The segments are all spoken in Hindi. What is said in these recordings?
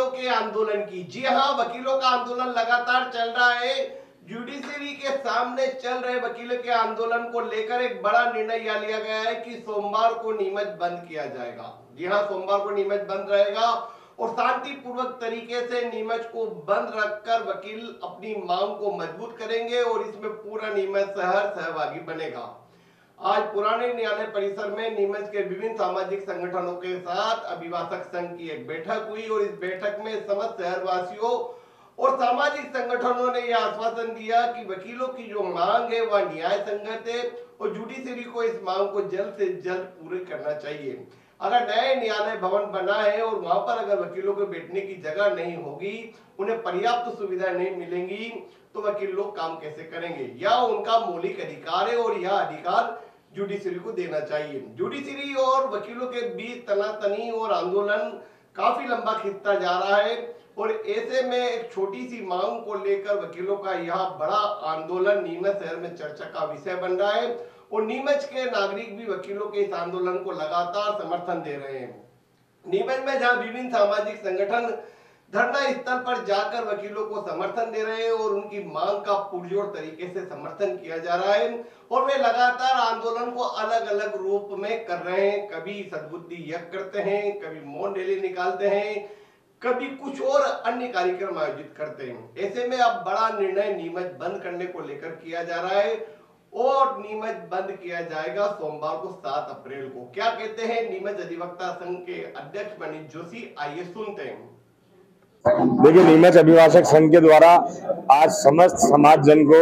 वकीलों के आंदोलन की। जी हां, वकीलों का आंदोलन लगातार चल रहा है। जुडिशरी के सामने चल रहे वकीलों के आंदोलन को लेकर एक बड़ा निर्णय यह लिया गया है कि सोमवार को नीमच बंद किया जाएगा। जी हां, सोमवार को नीमच बंद रहेगा और शांतिपूर्वक तरीके से नीमच को बंद रखकर वकील अपनी मांग को मजबूत करेंगे और इसमें पूरा नीमच शहर सहभागी बनेगा। आज पुराने न्यायालय परिसर में नीमच के विभिन्न सामाजिक संगठनों के साथ अभिभाषक संघ की एक बैठक हुई और इस बैठक में समस्त शहरवासियों और सामाजिक संगठनों ने यह आश्वासन दिया कि वकीलों की जो मांग है वह न्याय संगत है और जुडिशरी को इस मांग को जल्द से जल्द पूरी करना चाहिए। अगर नए न्यायालय भवन बना है और वहां पर अगर वकीलों को बैठने की जगह नहीं होगी, उन्हें पर्याप्त सुविधाएं नहीं मिलेंगी, तो वकील लोग काम कैसे करेंगे? यह उनका मौलिक अधिकार है और यह अधिकार जुडिशरी को देना चाहिए। जुडिशरी और वकीलों के बीच तनातनी और आंदोलन काफी लंबा खिंचता जा रहा है और ऐसे में एक छोटी सी मांग को लेकर वकीलों का यह बड़ा आंदोलन नीमच शहर में चर्चा का विषय बन रहा है और नीमच के नागरिक भी वकीलों के इस आंदोलन को लगातार समर्थन दे रहे हैं। नीमच में जहां विभिन्न सामाजिक संगठन धरना स्थल पर जाकर वकीलों को समर्थन दे रहे हैं और उनकी मांग का पुरजोर तरीके से समर्थन किया जा रहा है और वे लगातार आंदोलन को अलग अलग रूप में कर रहे हैं। कभी सद्बुद्धि यज्ञ करते हैं, कभी मौन रैली निकालते हैं, कभी कुछ और अन्य कार्यक्रम आयोजित करते हैं। ऐसे में अब बड़ा निर्णय नीमच बंद करने को लेकर किया जा रहा है और नीमच बंद किया जाएगा सोमवार को 7 अप्रैल को। क्या कहते हैं नीमच अधिवक्ता संघ के अध्यक्ष मनीष जोशी, आइए सुनते हैं। देखिए, नीमच अभिभाषक संघ के द्वारा आज समस्त समाज जन को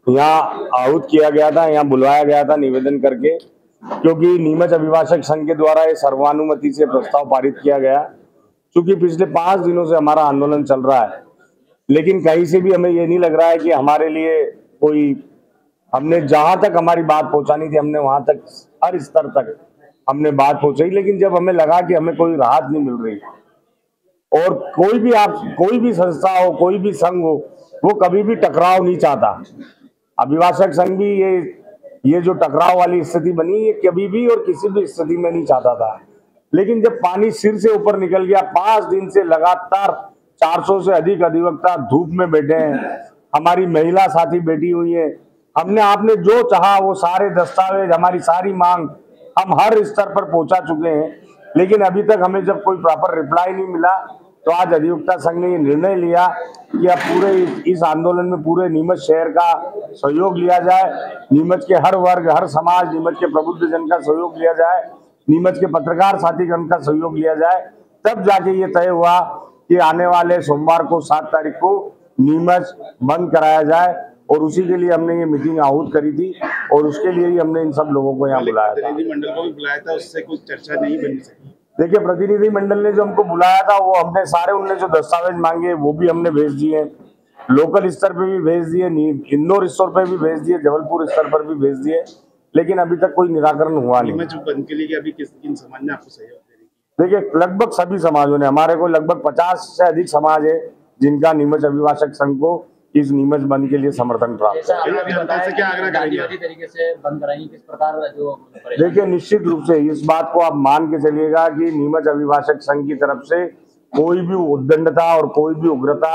यहाँ आहूत किया गया था, यहाँ बुलवाया गया था निवेदन करके, क्योंकि नीमच अभिभाषक संघ के द्वारा ये सर्वानुमति से प्रस्ताव पारित किया गया। क्योंकि पिछले 5 दिनों से हमारा आंदोलन चल रहा है, लेकिन कहीं से भी हमें ये नहीं लग रहा है कि हमारे लिए कोई, हमने जहां तक हमारी बात पहुंचानी थी हमने वहां तक हर स्तर तक हमने बात पहुंचाई, लेकिन जब हमें लगा कि हमें कोई राहत नहीं मिल रही और कोई भी संस्था हो, कोई भी संघ हो, वो कभी भी टकराव नहीं चाहता। अभिभाषक संघ भी ये जो टकराव वाली स्थिति बनी, ये कभी भी और किसी भी स्थिति में नहीं चाहता था। लेकिन जब पानी सिर से ऊपर निकल गया, 5 दिन से लगातार 400 से अधिक अधिवक्ता धूप में बैठे हैं, हमारी महिला साथी बैठी हुई है, हमने आपने जो चाहा वो सारे दस्तावेज, हमारी सारी मांग हम हर स्तर पर पहुंचा चुके हैं, लेकिन अभी तक हमें जब कोई प्रॉपर रिप्लाई नहीं मिला, तो आज अधिवक्ता संघ ने ये निर्णय लिया कि अब पूरे इस आंदोलन में पूरे नीमच शहर का सहयोग लिया जाए, नीमच के हर वर्ग, हर समाज, नीमच के प्रबुद्ध जन का सहयोग लिया जाए, नीमच के पत्रकार साथीगण का सहयोग लिया जाए। तब जाके ये तय हुआ कि आने वाले सोमवार को 7 तारीख को नीमच बंद कराया जाए और उसी के लिए हमने ये मीटिंग आहूत करी थी और उसके लिए ही हमने इन सब लोगों को यहाँ बुलाया था। प्रतिनिधि मंडल को भी बुलाया था, उससे कुछ चर्चा नहीं बनी सकी। देखिए, प्रतिनिधि मंडल ने जो हमको बुलाया था वो हमने सारे, उनने जो दस्तावेज मांगे वो भी हमने भेज दिए, लोकल स्तर पे भी भेज दिए, इंदौर स्तर पे भी भेज दिए, जबलपुर स्तर पर भी भेज दिए, लेकिन अभी तक कोई निराकरण हुआ नहीं। नीमच बंद के लिए अभी किन समाज ने आपको सहयोग देने की? देखिए, लगभग सभी समाजों ने, हमारे को लगभग 50 से अधिक समाज है जिनका नीमच अभिभाषक संघ को इस नीमच बंद के लिए समर्थन प्राप्त है। देखिए, निश्चित रूप से इस बात को आप मान के चलिएगा कि नीमच अभिभाषक संघ की तरफ से कोई भी उद्दंडता और कोई भी उग्रता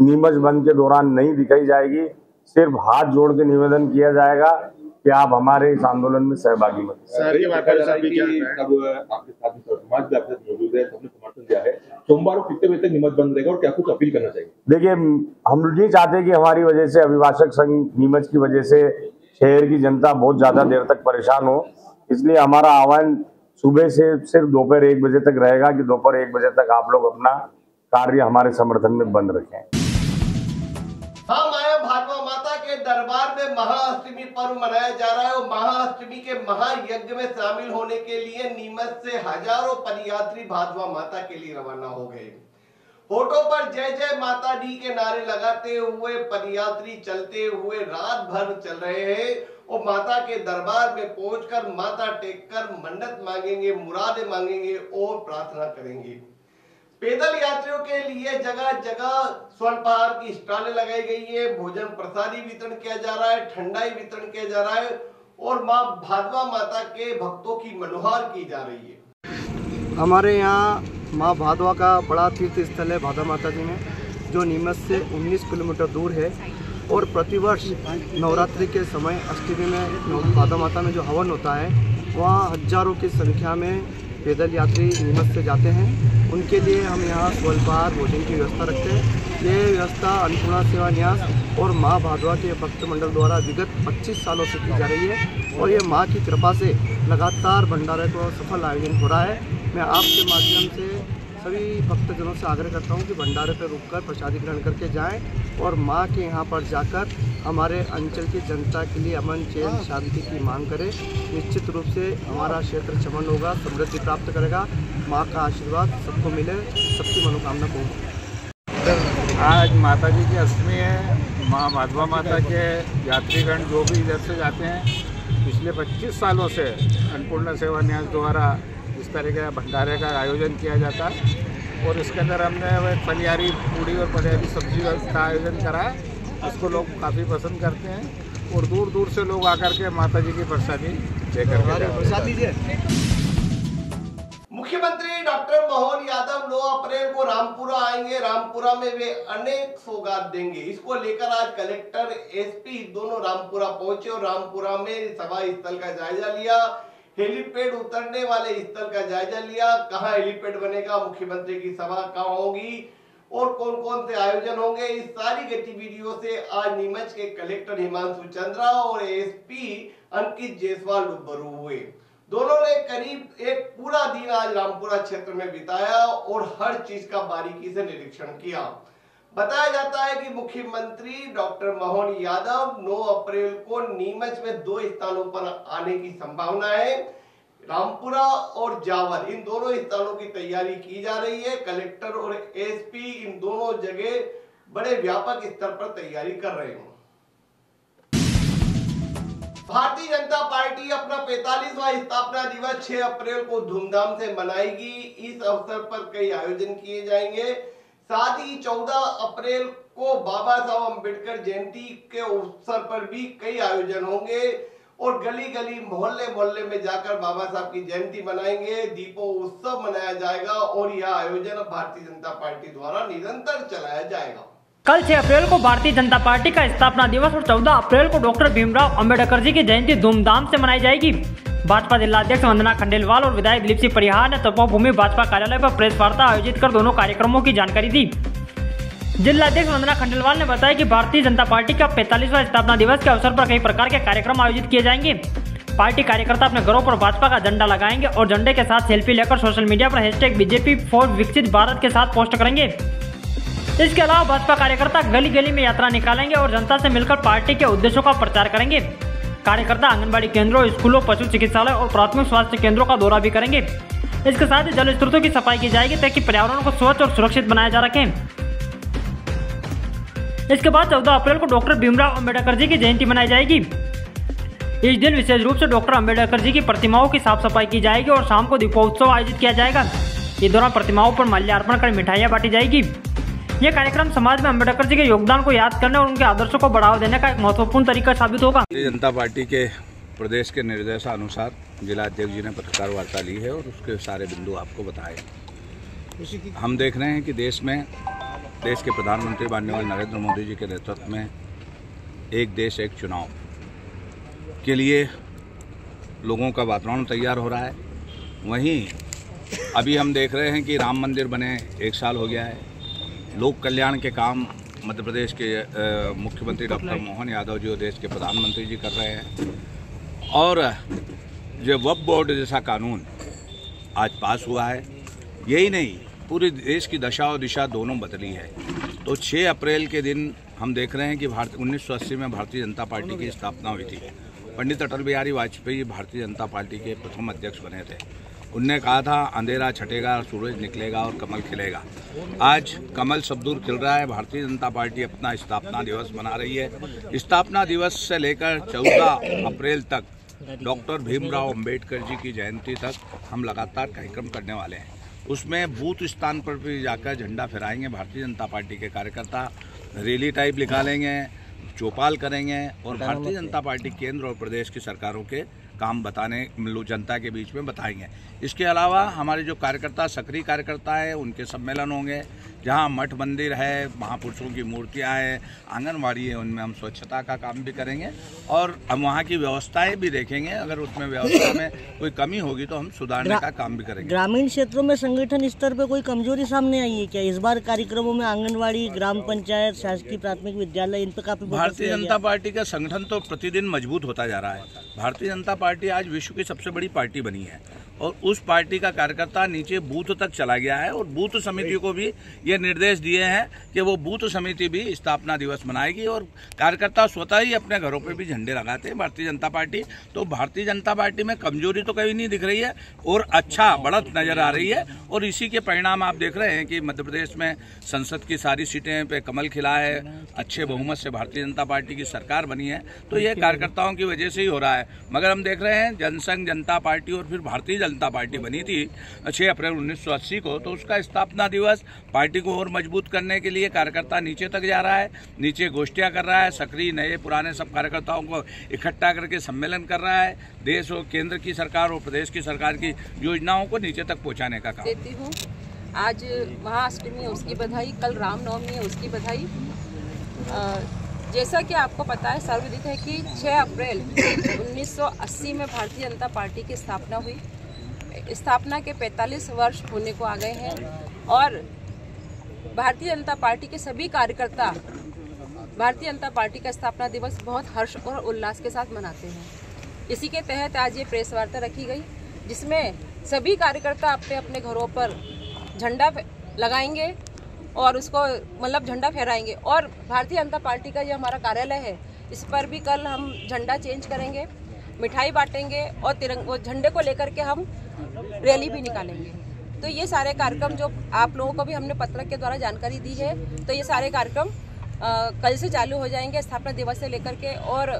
नीमच बंद के दौरान नहीं दिखाई जाएगी। सिर्फ हाथ जोड़ के निवेदन किया जाएगा कि आप हमारे इस आंदोलन में सहभागी बने। सोमवार को कितने बजे तक नीमच बंद रहेगा और क्या कुछ अपील करना चाहिए? देखिए, हम नहीं चाहते कि हमारी वजह से, अभिभाषक संघ नीमच की वजह से शहर की जनता बहुत ज्यादा देर तक परेशान हो, इसलिए हमारा आह्वान सुबह से सिर्फ दोपहर 1 बजे तक रहेगा कि दोपहर 1 बजे तक आप लोग अपना कार्य हमारे समर्थन में बंद रखें। हम आए भागवा माता के दरबार में महाअष्टमी पर्व मनाया जा रहा है और महाअष्टमी के महायज्ञ में शामिल होने के लिए नीमच से हजारों पदयात्री भागवा माता के लिए रवाना हो गए। होठों पर जय जय माता दी के नारे लगाते हुए पदयात्री चलते हुए रात भर चल रहे हैं और माता के दरबार में पहुंचकर माथा टेककर मन्नत मांगेंगे, मुरादें मांगेंगे और प्रार्थना करेंगे। पैदल यात्रियों के लिए जगह जगह स्वल्पाहार की स्टॉलें लगाई गई है, भोजन प्रसादी वितरण किया जा रहा है, ठंडाई वितरण किया जा रहा है और मां भागवा माता के भक्तों की मनोहार की जा रही है। हमारे यहाँ माँ भादवा का बड़ा तीर्थ स्थल है भादवा माता जी में, जो नीमच से 19 किलोमीटर दूर है। और प्रतिवर्ष नवरात्रि के समय अष्टमी में भादवा माता में जो हवन होता है, वहाँ हजारों की संख्या में पैदल यात्री नीमच से जाते हैं। उनके लिए हम यहाँ स्वल्पाहार भोजन की व्यवस्था रखते हैं। ये व्यवस्था अन्नपूर्णा सेवा न्यास और माँ भादवा के भक्त मंडल द्वारा विगत 25 सालों से की जा रही है और ये माँ की कृपा से लगातार भंडारे को सफल आयोजन हो रहा है। मैं आपके माध्यम से सभी भक्तजनों से आग्रह करता हूँ कि भंडारे पर रुककर प्रसादी ग्रहण करके जाएं और माँ के यहाँ पर जाकर हमारे अंचल की जनता के लिए अमन चैन शांति की मांग करें। निश्चित रूप से हमारा क्षेत्र चमन होगा, समृद्धि प्राप्त करेगा। माँ का आशीर्वाद सबको मिले, सबकी मनोकामना पूर्ण। आज माता जी की अष्टमी है। माँ भादवा माता के यात्रीगण जो भी इधर से जाते हैं, पिछले 25 सालों से अन्नपूर्णा सेवा न्यास द्वारा इस तरह के भंडारे का आयोजन किया जाता है और इसके अंदर हमने फलियारी पूड़ी और फलियारी सब्जी का आयोजन करा है। इसको लोग काफ़ी पसंद करते हैं और दूर दूर से लोग आकर के माता जी की प्रसादी लेकर के मुख्यमंत्री डॉक्टर मोहन यादव 9 अप्रैल को रामपुरा आएंगे। रामपुरा में वे अनेक सौगात देंगे। इसको लेकर आज कलेक्टर एसपी दोनों रामपुरा पहुंचे और रामपुरा में सभा स्थल का जायजा लिया, हेलीपैड उतरने वाले स्थल का जायजा लिया, कहां हेलीपैड बनेगा, मुख्यमंत्री की सभा कहां होगी और कौन कौन से आयोजन होंगे। इस सारी गतिविधियों से आज नीमच के कलेक्टर हिमांशु चंद्रा और एसपी अंकित जायसवाल रूबरू हुए। दोनों ने करीब एक पूरा दिन आज रामपुरा क्षेत्र में बिताया और हर चीज का बारीकी से निरीक्षण किया। बताया जाता है कि मुख्यमंत्री डॉक्टर मोहन यादव 9 अप्रैल को नीमच में 2 स्थानों पर आने की संभावना है। रामपुरा और जावर, इन दोनों स्थानों की तैयारी की जा रही है। कलेक्टर और एसपी इन दोनों जगह बड़े व्यापक स्तर पर तैयारी कर रहे हैं। भारतीय जनता पार्टी अपना 45वां स्थापना दिवस 6 अप्रैल को धूमधाम से मनाएगी। इस अवसर पर कई आयोजन किए जाएंगे। साथ ही 14 अप्रैल को बाबा साहब अम्बेडकर जयंती के अवसर पर भी कई आयोजन होंगे और गली गली मोहल्ले मोहल्ले में जाकर बाबा साहब की जयंती मनाएंगे, दीपोत्सव मनाया जाएगा और यह आयोजन भारतीय जनता पार्टी द्वारा निरंतर चलाया जाएगा। कल 6 अप्रैल को भारतीय जनता पार्टी का स्थापना दिवस और 14 अप्रैल को डॉक्टर भीमराव अंबेडकर जी की जयंती धूमधाम से मनाई जाएगी। भाजपा जिलाध्यक्ष वंदना खंडेलवाल और विधायक दिलीप सिंह परिहार ने तपोभूमि भाजपा कार्यालय पर प्रेस वार्ता आयोजित कर दोनों कार्यक्रमों की जानकारी दी। जिलाध्यक्ष वंदना खंडेलवाल ने बताया कि भारतीय जनता पार्टी का 45वां स्थापना दिवस के अवसर पर कई प्रकार के कार्यक्रम आयोजित किए जाएंगे। पार्टी कार्यकर्ता अपने घरों पर भाजपा का झंडा लगाएंगे और झंडे के साथ सेल्फी लेकर सोशल मीडिया पर #BJP फॉर विकसित भारत के साथ पोस्ट करेंगे। इसके अलावा भाजपा कार्यकर्ता गली गली में यात्रा निकालेंगे और जनता से मिलकर पार्टी के उद्देश्यों का प्रचार करेंगे। कार्यकर्ता आंगनबाड़ी केंद्रों, स्कूलों, पशु चिकित्सालय और प्राथमिक स्वास्थ्य केंद्रों का दौरा भी करेंगे। इसके साथ ही जल स्रोतों की सफाई की जाएगी ताकि पर्यावरण को स्वच्छ और सुरक्षित बनाया जा रखे। इसके बाद 14 अप्रैल को डॉक्टर भीमराव अंबेडकर जी की जयंती मनाई जाएगी। इस दिन विशेष रूप से डॉक्टर अंबेडकर जी की प्रतिमाओं की साफ सफाई की जाएगी और शाम को दीपोत्सव आयोजित किया जाएगा। इस दौरान प्रतिमाओं पर माल्यार्पण कर मिठाइयां बांटी जाएगी। यह कार्यक्रम समाज में अंबेडकर जी के योगदान को याद करने और उनके आदर्शों को बढ़ावा देने का एक महत्वपूर्ण तरीका साबित होगा। भारतीय जनता पार्टी के प्रदेश के निर्देशानुसार जिला अध्यक्ष जी ने पत्रकार वार्ता ली है और उसके सारे बिंदु आपको बताए। हम देख रहे हैं कि देश के प्रधानमंत्री माननीय नरेंद्र मोदी जी के नेतृत्व में एक देश एक चुनाव के लिए लोगों का वातावरण तैयार हो रहा है। वहीं अभी हम देख रहे हैं कि राम मंदिर बने 1 साल हो गया है। लोक कल्याण के काम मध्य प्रदेश के मुख्यमंत्री डॉक्टर मोहन यादव जी और देश के प्रधानमंत्री जी कर रहे हैं और जो वक्फ बोर्ड जैसा कानून आज पास हुआ है, यही नहीं पूरे देश की दशा और दिशा दोनों बदली है। तो 6 अप्रैल के दिन हम देख रहे हैं कि 1980 में भारतीय जनता पार्टी की स्थापना हुई थी। पंडित अटल बिहारी वाजपेयी भारतीय जनता पार्टी के प्रथम अध्यक्ष बने थे। उनने कहा था अंधेरा छटेगा, सूरज निकलेगा और कमल खिलेगा। आज कमल सब दूर खिल रहा है। भारतीय जनता पार्टी अपना स्थापना दिवस मना रही है। स्थापना दिवस से लेकर 14 अप्रैल तक डॉक्टर भीमराव अंबेडकर जी की जयंती तक हम लगातार कार्यक्रम करने वाले हैं। उसमें बूथ स्थान पर भी जाकर झंडा फहराएंगे। भारतीय जनता पार्टी के कार्यकर्ता रैली टाइप निकालेंगे, चौपाल करेंगे और भारतीय जनता पार्टी केंद्र और प्रदेश की सरकारों के काम बताने जनता के बीच में बताएंगे। इसके अलावा हमारे जो कार्यकर्ता सक्रिय कार्यकर्ता है उनके सम्मेलन होंगे, जहां मठ मंदिर है, महापुरुषों की मूर्तियां हैं, आंगनवाड़ी है, उनमें हम स्वच्छता का काम भी करेंगे और हम वहां की व्यवस्थाएं भी देखेंगे। अगर उसमें व्यवस्था में कोई कमी होगी तो हम सुधारने का काम भी करेंगे। ग्रामीण क्षेत्रों में संगठन स्तर पर कोई कमजोरी सामने आई है क्या? इस बार कार्यक्रमों में आंगनवाड़ी, ग्राम पंचायत, शासकीय प्राथमिक विद्यालय, इन पर काफी भारतीय जनता पार्टी का संगठन तो प्रतिदिन मजबूत होता जा रहा है। भारतीय जनता पार्टी आज विश्व की सबसे बड़ी पार्टी बनी है और उस पार्टी का कार्यकर्ता नीचे बूथ तक चला गया है और बूथ समिति को भी ये निर्देश दिए हैं कि वो बूथ समिति भी स्थापना दिवस मनाएगी और कार्यकर्ता स्वतः ही अपने घरों पे भी झंडे लगाते हैं भारतीय जनता पार्टी। तो भारतीय जनता पार्टी में कमजोरी तो कभी नहीं दिख रही है और अच्छा बढ़त नजर आ रही है और इसी के परिणाम आप देख रहे हैं कि मध्य प्रदेश में संसद की सारी सीटें पे कमल खिला है, अच्छे बहुमत से भारतीय जनता पार्टी की सरकार बनी है। तो ये कार्यकर्ताओं की वजह से ही हो रहा है। मगर हम देख रहे हैं जनसंघ जनता पार्टी और फिर भारतीय जनता पार्टी बनी थी 6 अप्रैल 1980 को, तो उसका स्थापना दिवस पार्टी को और मजबूत करने के लिए कार्यकर्ता नीचे तक जा रहा है, नीचे गोष्ठियां कर रहा है, सक्रिय नए पुराने सब कार्यकर्ताओं को इकट्ठा करके सम्मेलन कर रहा है, देश और केंद्र की सरकार और प्रदेश की सरकार की योजनाओं को नीचे तक पहुँचाने का काम देती हूँ। आज महाअष्टमी है उसकी बधाई, कल रामनवमी है उसकी बधाई। जैसा कि आपको पता है, सर्वविदित है कि 6 अप्रैल 1980 में भारतीय जनता पार्टी की स्थापना हुई। स्थापना के 45 वर्ष होने को आ गए हैं और भारतीय जनता पार्टी के सभी कार्यकर्ता भारतीय जनता पार्टी का स्थापना दिवस बहुत हर्ष और उल्लास के साथ मनाते हैं। इसी के तहत आज ये प्रेस वार्ता रखी गई, जिसमें सभी कार्यकर्ता अपने अपने घरों पर झंडा लगाएंगे और उसको मतलब झंडा फहराएंगे और भारतीय जनता पार्टी का जो हमारा कार्यालय है इस पर भी कल हम झंडा चेंज करेंगे, मिठाई बांटेंगे और वो झंडे को लेकर के हम रैली भी निकालेंगे। तो ये सारे कार्यक्रम जो आप लोगों को भी हमने पत्रक के द्वारा जानकारी दी है, तो ये सारे कार्यक्रम कल से चालू हो जाएंगे स्थापना दिवस से लेकर के। और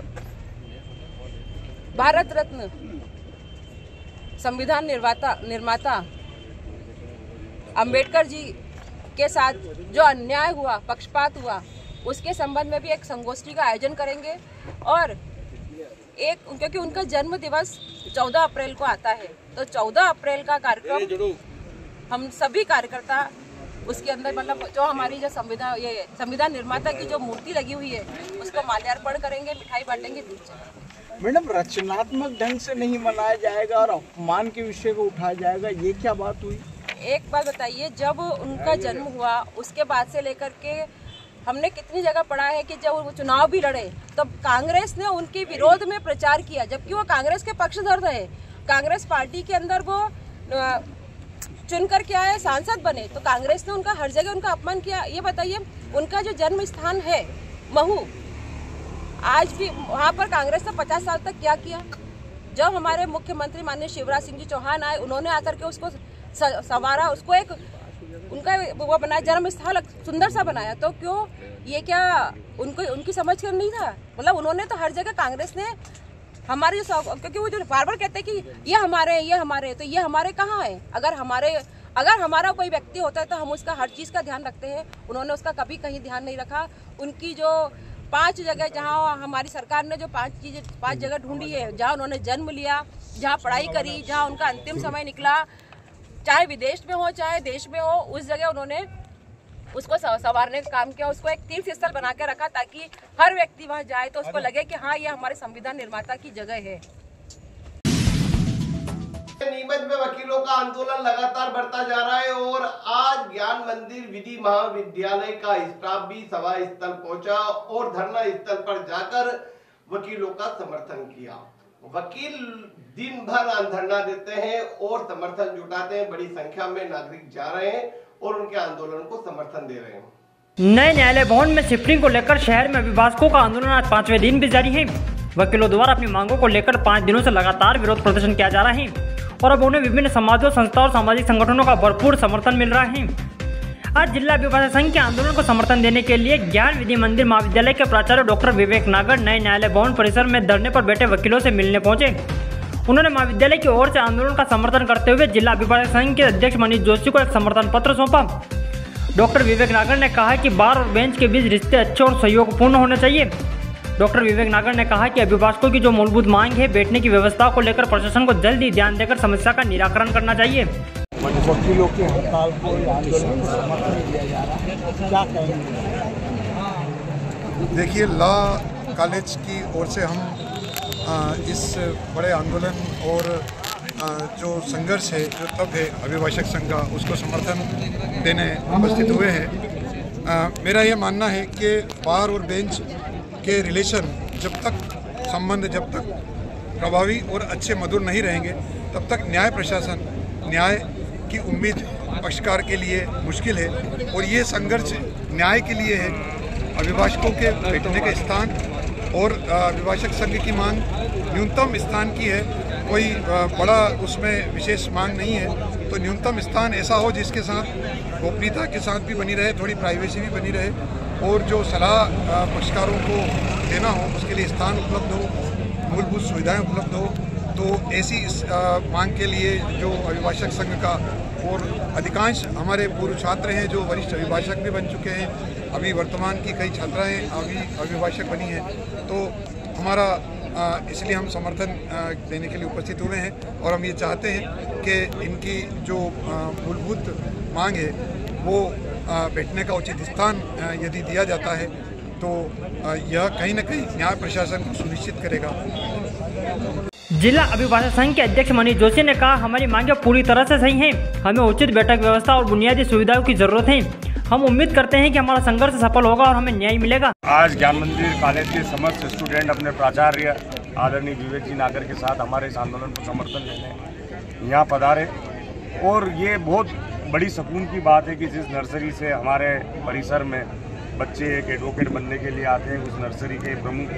भारत रत्न संविधान निर्माता अंबेडकर जी के साथ जो अन्याय हुआ, पक्षपात हुआ, उसके संबंध में भी एक संगोष्ठी का आयोजन करेंगे और क्योंकि उनका जन्म दिवस 14 अप्रैल को आता है, तो 14 अप्रैल का कार्यक्रम हम सभी कार्यकर्ता उसके अंदर मतलब जो हमारी जो संविधान निर्माता की जो मूर्ति लगी हुई है उसको माल्यार्पण करेंगे, मिठाई बांटेंगे, दूध चढ़ाएंगे। मैडम, रचनात्मक ढंग से नहीं मनाया जाएगा और अपमान के विषय को उठाया जाएगा, ये क्या बात हुई? एक बात बताइए, जब उनका जन्म हुआ उसके बाद से लेकर के हमने कितनी जगह पढ़ा है कि जब वो चुनाव भी लड़े तब कांग्रेस ने उनके विरोध में प्रचार किया, जबकि वो कांग्रेस के पक्षधर रहे। कांग्रेस पार्टी के अंदर वो चुन कर के आए, सांसद बने, तो कांग्रेस ने उनका हर जगह उनका अपमान किया। ये बताइए, उनका जो जन्म स्थान है महू, आज भी वहाँ पर कांग्रेस ने 50 साल तक क्या किया? जब हमारे मुख्यमंत्री माननीय शिवराज सिंह जी चौहान आए, उन्होंने आकर के उसको संवारा, उसको एक उनका वो बनाया, जन्म स्थल सुंदर सा बनाया। तो क्यों ये क्या उनकी समझ कर नहीं था? मतलब उन्होंने तो हर जगह कांग्रेस ने हमारे क्योंकि वो जो बार बार कहते हैं कि ये हमारे, तो ये हमारे कहाँ है? अगर हमारा कोई व्यक्ति होता है तो हम उसका हर चीज़ का ध्यान रखते हैं। उन्होंने उसका कभी कहीं ध्यान नहीं रखा। उनकी जो 5 जगह जहाँ हमारी सरकार ने जो 5 जगह ढूंढी है, जहाँ उन्होंने जन्म लिया, जहाँ पढ़ाई करी, जहाँ उनका अंतिम समय निकला, चाहे विदेश में हो चाहे देश में हो, उस जगह उन्होंने उसको संवारने का काम किया, उसको एक तीर्थ स्थल बना के रखा ताकि हर व्यक्ति वहां जाए तो उसको लगे कि हाँ, ये हमारे संविधान निर्माता की जगह है। नीमच में वकीलों का आंदोलन लगातार बढ़ता जा रहा है और आज ज्ञान मंदिर विधि महाविद्यालय का स्टाफ भी सभा स्थल पहुंचा और धरना स्थल पर जाकर वकीलों का समर्थन किया। वकील दिन भर धरना देते हैं और समर्थन जुटाते हैं। बड़ी संख्या में नागरिक जा रहे हैं और उनके आंदोलन को समर्थन दे रहे हैं। नए न्यायालय भवन में शिफ्टिंग को लेकर शहर में अभिभाषकों का आंदोलन आज 5वें दिन भी जारी है। वकीलों द्वारा अपनी मांगों को लेकर 5 दिनों से लगातार विरोध प्रदर्शन किया जा रहा है और अब उन्हें विभिन्न समाजों, संस्थाओं और सामाजिक संगठनों का भरपूर समर्थन मिल रहा है। आज जिला अभिभाषक संघ के आंदोलन को समर्थन देने के लिए ज्ञान विधि मंदिर महाविद्यालय के प्राचार्य डॉक्टर विवेक नागर नए न्यायालय भवन परिसर में धरने पर बैठे वकीलों से मिलने पहुंचे। उन्होंने महाविद्यालय की ओर से आंदोलन का समर्थन करते हुए जिला अभिभाषक संघ के अध्यक्ष मनीष जोशी को एक समर्थन पत्र सौंपा। डॉक्टर विवेक नागर ने कहा कि बार और बेंच के बीच रिश्ते अच्छे और सहयोगपूर्ण होने चाहिए। डॉक्टर विवेक नागर ने कहा कि अभिभावकों की जो मूलभूत मांग है, बैठने की व्यवस्था को लेकर प्रशासन को जल्दी ध्यान देकर समस्या का निराकरण करना चाहिए। वकीलों की हड़ताल को आंदोलन को समर्थन दिया जा रहा है, क्या कहेंगे? देखिए, लॉ कॉलेज की ओर से हम इस बड़े आंदोलन और जो संघर्ष है, जो तब है अभिभाषक संघ का, उसको समर्थन देने उपस्थित हुए हैं। मेरा ये मानना है कि बार और बेंच के रिलेशन संबंध जब तक प्रभावी और अच्छे मधुर नहीं रहेंगे, तब तक न्याय प्रशासन, न्याय की उम्मीद पक्षकार के लिए मुश्किल है। और ये संघर्ष न्याय के लिए है। अभिभाषकों के बैठने के स्थान और अभिभाषक संघ की मांग न्यूनतम स्थान की है, कोई बड़ा उसमें विशेष मांग नहीं है। तो न्यूनतम स्थान ऐसा हो जिसके साथ गोपनीयता के साथ भी बनी रहे, थोड़ी प्राइवेसी भी बनी रहे, और जो सलाह पक्षकारों को देना हो उसके लिए स्थान उपलब्ध हो, मूलभूत सुविधाएं उपलब्ध हो। तो ऐसी मांग के लिए जो अभिभाषक संघ का, और अधिकांश हमारे पूर्व छात्र हैं जो वरिष्ठ अभिभाषक भी बन चुके हैं, अभी वर्तमान की कई छात्राएं अभी अभिभाषक बनी हैं, तो हमारा इसलिए हम समर्थन देने के लिए उपस्थित हुए हैं। और हम ये चाहते हैं कि इनकी जो मूलभूत मांग है वो बैठने का उचित स्थान यदि दिया जाता है तो यह कहीं न कहीं न्याय प्रशासन को सुनिश्चित करेगा। जिला अभिभाषक संघ के अध्यक्ष मनीष जोशी ने कहा, हमारी मांगे पूरी तरह से सही हैं। हमें उचित बैठक व्यवस्था और बुनियादी सुविधाओं की जरूरत है। हम उम्मीद करते हैं कि हमारा संघर्ष सफल होगा और हमें न्याय मिलेगा। आज ज्ञान मंदिर कॉलेज के समस्त स्टूडेंट अपने प्राचार्य आदरणीय विवेक जी नागर के साथ हमारे इस आंदोलन को समर्थन देने यहाँ पधारे। और ये बहुत बड़ी सुकून की बात है कि जिस नर्सरी से हमारे परिसर में बच्चे एक एडवोकेट बनने के लिए आते हैं, उस नर्सरी के प्रमुख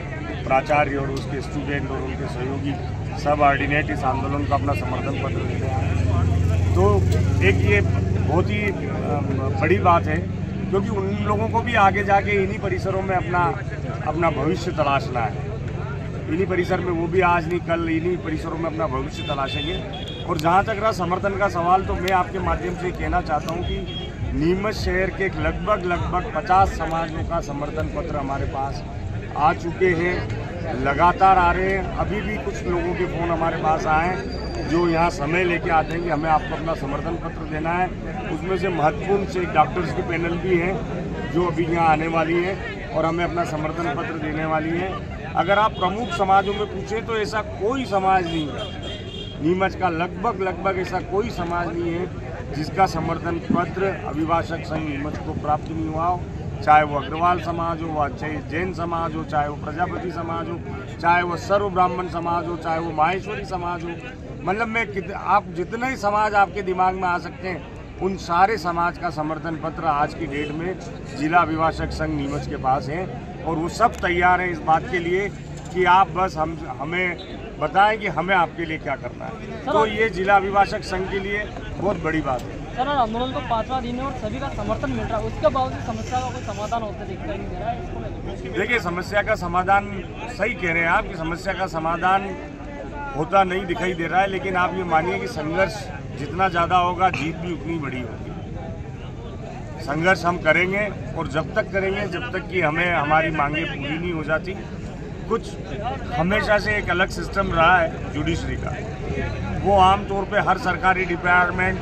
प्राचार्य और उसके स्टूडेंट और उनके सहयोगी सब ऑर्डिनेट इस आंदोलन का अपना समर्थन पत्र देते हैं। तो एक ये बहुत ही बड़ी बात है, क्योंकि उन लोगों को भी आगे जाके इन्हीं परिसरों में अपना भविष्य तलाशना है। इन्हीं परिसर में, वो भी आज नहीं कल, इन्हीं परिसरों में अपना भविष्य तलाशेंगे। और जहाँ तक रहा समर्थन का सवाल, तो मैं आपके माध्यम से कहना चाहता हूँ कि नीमच शहर के लगभग 50 समाजों का समर्थन पत्र हमारे पास आ चुके हैं, लगातार आ रहे हैं। अभी भी कुछ लोगों के फ़ोन हमारे पास आए जो यहाँ समय लेके आते हैं कि हमें आपको अपना समर्थन पत्र देना है। उसमें से महत्वपूर्ण से डॉक्टर्स की पैनल भी हैं जो अभी यहाँ आने वाली है और हमें अपना समर्थन पत्र देने वाली है। अगर आप प्रमुख समाजों में पूछें तो ऐसा कोई समाज नहीं है, नीमच का लगभग ऐसा कोई समाज नहीं है जिसका समर्थन पत्र अभिभाषक संघ नीमच को प्राप्त नहीं हुआ हो। चाहे वो अग्रवाल समाज हो, चाहे जैन समाज हो, चाहे वो प्रजापति समाज हो, चाहे वो सर्व ब्राह्मण समाज हो, चाहे वो माहेश्वरी समाज हो। मतलब आप जितने ही समाज आपके दिमाग में आ सकते हैं, उन सारे समाज का समर्थन पत्र आज की डेट में जिला अभिभाषक संघ नीमच के पास है। और वो सब तैयार हैं इस बात के लिए कि आप बस हमें बताएं कि हमें आपके लिए क्या करना है। तो ये जिला अभिभाषक संघ के लिए बहुत बड़ी बात है। सर, आंदोलन को 5वां दिन है और सभी का समर्थन मिल रहा है, उसके बावजूद समस्या का कोई समाधान होता दिखाई नहीं दे रहा है। देखिए, समस्या का समाधान, सही कह रहे हैं आप कि समस्या का समाधान होता नहीं दिखाई दे रहा है, लेकिन आप ये मानिए कि संघर्ष जितना ज़्यादा होगा, जीत भी उतनी बड़ी होगी। संघर्ष हम करेंगे और जब तक करेंगे जब तक कि हमारी मांगें पूरी नहीं हो जाती। कुछ हमेशा से एक अलग सिस्टम रहा है जुडिशरी का, वो आमतौर पे हर सरकारी डिपार्टमेंट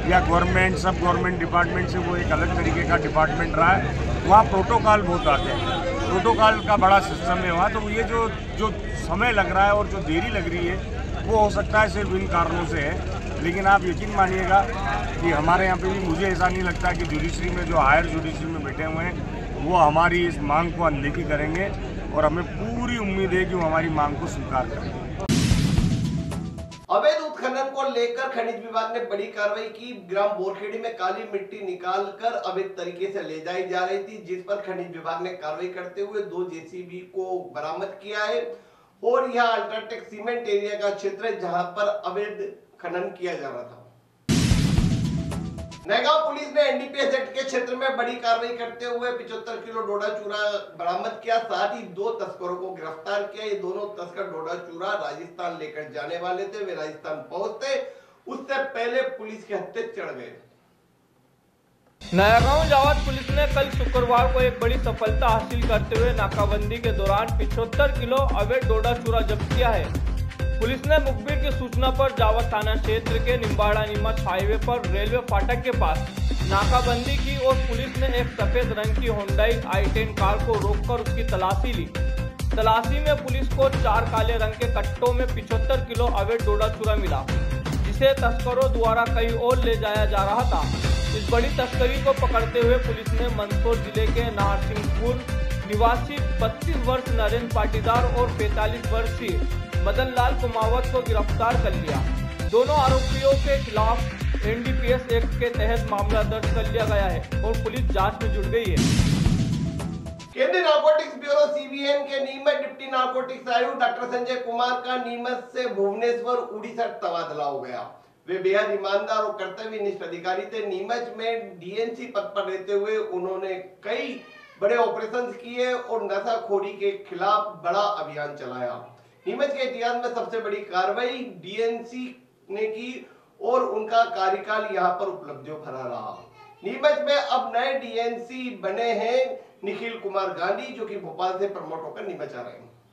या गवर्नमेंट, सब गवर्नमेंट डिपार्टमेंट से वो एक अलग तरीके का डिपार्टमेंट रहा है। वहाँ प्रोटोकॉल बहुत आते हैं, प्रोटोकॉल का बड़ा सिस्टम है वहाँ। तो ये जो समय लग रहा है और जो देरी लग रही है, वो हो सकता है सिर्फ इन कारणों से है। लेकिन आप यकीन मानिएगा कि हमारे यहाँ पे भी, मुझे ऐसा नहीं लगता कि जुडिशरी में जो हायर जुडिशरी में बैठे हुए हैं वो हमारी इस मांग को अनदेखी करेंगे, और हमें पूरी उम्मीद है कि वो हमारी मांग को स्वीकार करेंगे। अवैध उत्खनन को लेकर खनिज विभाग ने बड़ी कार्रवाई की। ग्राम बोरखेड़ी में काली मिट्टी निकालकर अवैध तरीके से ले जाई जा रही थी, जिस पर खनिज विभाग ने कार्रवाई करते हुए 2 जेसीबी को बरामद किया है। और यह अल्ट्राटेक सीमेंट एरिया का क्षेत्र है जहां पर अवैध खनन किया जा रहा था। नैगांव पुलिस ने एनडीपीएस एक्ट के क्षेत्र में बड़ी कार्रवाई करते हुए 75 किलो डोडा चूरा बरामद किया। साथ ही 2 तस्करों को गिरफ्तार किया। ये दोनों तस्कर डोडा चूरा राजस्थान लेकर जाने वाले थे। वे राजस्थान पहुंचते उससे पहले पुलिस के हत्थे चढ़ गए। नयागांव जावत पुलिस ने कल शुक्रवार को एक बड़ी सफलता हासिल करते हुए नाकाबंदी के दौरान 75 किलो अवैध डोडा चूरा जब्त किया है। पुलिस ने मुखबिर की सूचना पर जावत थाना क्षेत्र के निम्बाड़ा नीमच हाईवे पर रेलवे फाटक के पास नाकाबंदी की और पुलिस ने एक सफेद रंग की होंडाई i10 कार को रोककर उसकी तलाशी ली। तलाशी में पुलिस को 4 काले रंग के कट्टों में 75 किलो अवैध डोडा चूरा मिला, जिसे तस्करों द्वारा कहीं और ले जाया जा रहा था। इस बड़ी तस्करी को पकड़ते हुए पुलिस ने मंदसौर जिले के नाहरसिंहपुर निवासी 32 वर्ष नरेंद्र पाटीदार और 45 वर्षीय मदन लाल कुमावत को गिरफ्तार कर लिया। दोनों आरोपियों के खिलाफ NDPS एक्ट के तहत मामला दर्ज कर लिया गया है और पुलिस जांच में जुट गई है। केंद्रीय नारकोटिक्स ब्यूरो CBN के नीमच डिप्टी नारकोटिक्स आयुक्त डॉक्टर संजय कुमार का नीमच से भुवनेश्वर उड़ीसा तबादला हो गया। वे बेहद ईमानदार और कर्तव्यनिष्ठ अधिकारी थे। नीमच में DNC पद पर रहते हुए उन्होंने कई बड़े ऑपरेशंस किए और नशाखोरी के खिलाफ बड़ा अभियान चलाया। नीमच के इतिहास में सबसे बड़ी कार्रवाई DNC ने की और उनका कार्यकाल यहाँ पर उपलब्धियों भरा रहा। नीमच में अब नए DNC बने हैं निखिल कुमार गांधी, जो कि भोपाल से प्रमोट होकर नीमच आ रहे हैं।